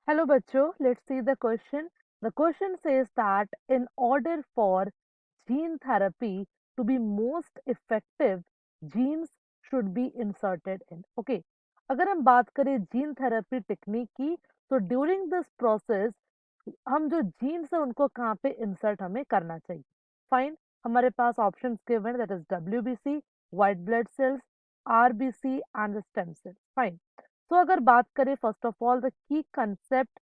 Hello बच्चों, let's see the question. The question says that in order for gene therapy to be most effective, genes should be inserted in. Okay, अगर हम बात करें gene therapy technique की, तो during this process हम जो jeans है उनको कहाँ पे इंसर्ट हमें करना चाहिए. फाइन, हमारे पास options given, that is WBC, white blood cells, RBC and stem cells. Fine. तो अगर बात करें first of all the key concept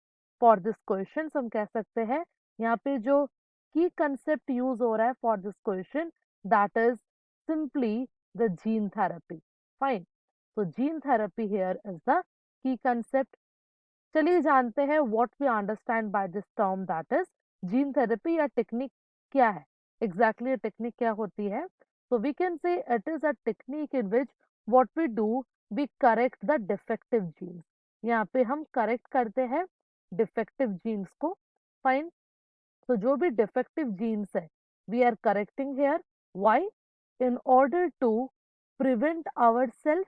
for this question, हम कह सकते हैं यहाँ पे जो की कंसेप्ट यूज हो रहा है for this question, that is simply the gene therapy. Fine. तो gene therapy here is the key concept. चलिए जानते हैं what we understand by this term, that is gene therapy या टेक्निक क्या है. एग्जैक्टली टेक्निक क्या होती है? So we can say it is a technique in which what we do, we correct the defective genes. यहाँ पे हम correct करते हैं डिफेक्टिव जीन्स को. फाइन. तो जो भी डिफेक्टिव जीन्स है, we are correcting here. Why? In order to prevent our self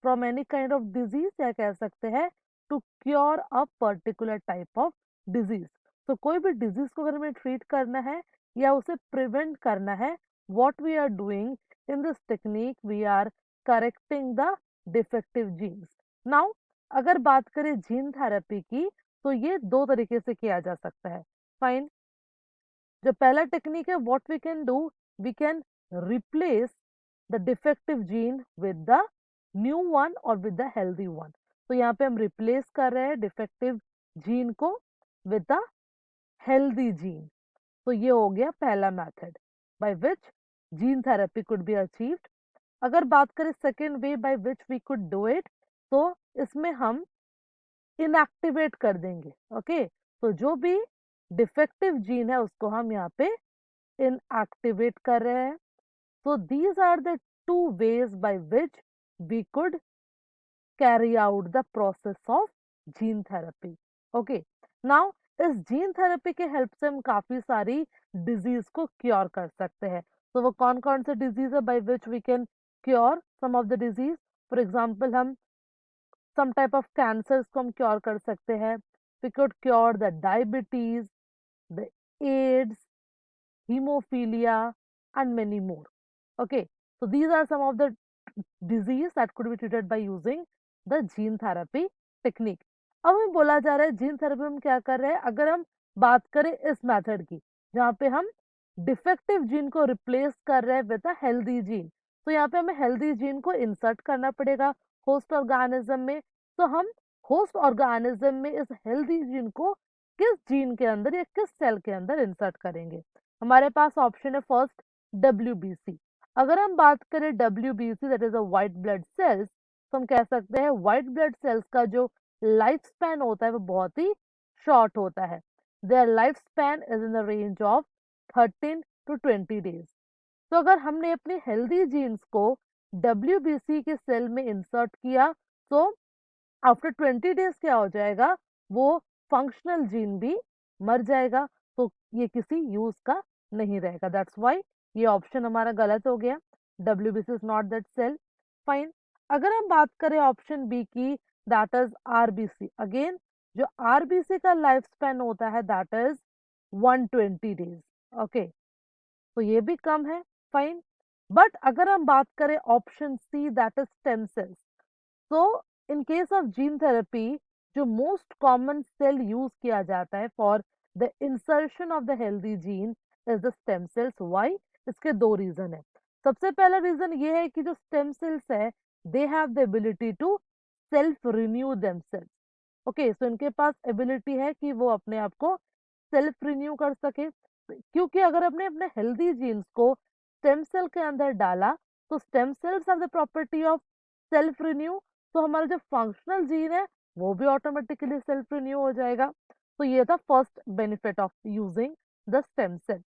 from any kind of disease, या कह सकते हैं to cure a particular type of disease. तो कोई भी डिजीज को अगर हमें ट्रीट करना है या उसे प्रिवेंट करना है, what we are doing in this technique, we are correcting the defective genes. Now अगर बात करें जीन थेरेपी की, तो ये दो तरीके से किया जा सकता है. फाइन. जो पहला टेक्निक है, what we can do, we can replace the defective gene with the new one और विद द हेल्दी वन. तो यहाँ पे हम रिप्लेस कर रहे हैं डिफेक्टिव जीन को विद द हेल्दी जीन. तो ये हो गया पहला method by which gene therapy could be achieved. अगर बात करें second way by which we could do it, तो इसमें हम इनएक्टिवेट कर देंगे. ओके, तो जो भी डिफेक्टिव जीन है उसको हम यहाँ पे इनएक्टिवेट कर रहे हैं. so these are the two ways by which we could carry out the process of gene therapy. Okay, now इस जीन थेरेपी के हेल्प से हम काफी सारी डिजीज को क्योर कर सकते हैं. तो वो कौन कौन से डिजीज है by which we can cure some of the disease. For example, हम सम टाइप ऑफ कैंसर्स को हम क्योर कर सकते हैं. We could cure the diabetes, the AIDS, hemophilia and many more. Okay, so these are some of the disease that could be treated by using the gene therapy technique. अब हमें बोला जा रहा है जीन थेरेपी में क्या कर रहे हैं. अगर हम बात करें इस मेथड की, जहाँ पे हम डिफेक्टिव जीन को रिप्लेस कर रहे हैं विद अ हेल्दी जीन, तो यहाँ पे हमें हेल्दी जीन को इंसर्ट करना पड़ेगा होस्ट ऑर्गेनिज्म में. तो हम होस्ट ऑर्गेनिज्म में इस हेल्दी जीन को किस जीन के अंदर या किस सेल के अंदर इंसर्ट करेंगे. हमारे पास ऑप्शन है फर्स्ट WBC. अगर हम बात करें WBC, that is a white blood sales, तो हम कह सकते हैं व्हाइट ब्लड सेल्स का जो लाइफ स्पैन होता है वो बहुत ही शॉर्ट होता है. Their life span is in the range of 13 to 20 days. तो अगर हमने अपनी हेल्दी जीन्स को WBC के सेल में इंसर्ट किया, तो आफ्टर 20 डेज क्या हो जाएगा, वो फंक्शनल जीन भी मर जाएगा. तो ये किसी यूज का नहीं रहेगा. दैट्स व्हाई ये ऑप्शन हमारा गलत हो गया. WBC is not that cell. Fine. अगर हम बात करें ऑप्शन बी की, दैट इज RBC. अगेन, जो RBC का लाइफ स्पैन होता है दैट इज 120 डेज. ओके, तो ये भी कम है. फाइन. बट अगर हम बात करें option C, that is stem cells, तो in case of gene therapy जो मोस्ट कॉमन सेल यूज किया जाता है for the insertion of the healthy gene is the stem cells. Why? इसके दो रीजन है. सबसे पहला रीजन ये है कि जो स्टेम सेल्स है, they have the ability to self renew themselves. Okay, so इनके पास एबिलिटी है कि वो अपने आप को सेल्फ रिन्यू कर सके. क्योंकि अगर अपने अपने हेल्दी जीन्स को स्टेम सेल के अंदर डाला, तो stem cells have the property of self renew. तो हमारा जो फंक्शनल जीन है वो भी ऑटोमेटिकली सेल्फ रिन्यू हो जाएगा. तो ये था first benefit of using the stem cell.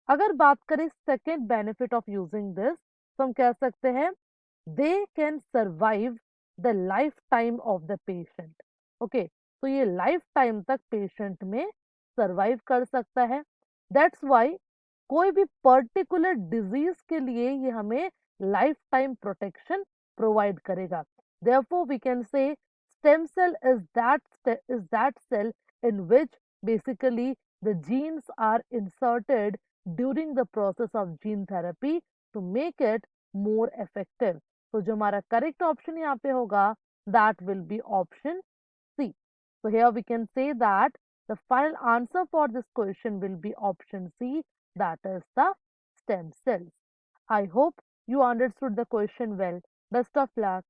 अगर बात करें second benefit of using this, तो हम कह सकते हैं they can survive the lifetime of the patient. Okay, तो ये लाइफ टाइम तक पेशेंट में सर्वाइव कर सकता है. दैट्स वाई कोई भी पर्टिकुलर डिजीज के लिए ये हमें लाइफ टाइम प्रोटेक्शन प्रोवाइड करेगा. Therefore, we can say stem cell is that cell in which basically the genes are inserted during the process of gene therapy to make it more effective. तो जो हमारा correct option यहाँ पे होगा that will be option C. So here we can say that the final answer for this question will be option C, that is the stem cells. I hope you understood the question well. Best of luck.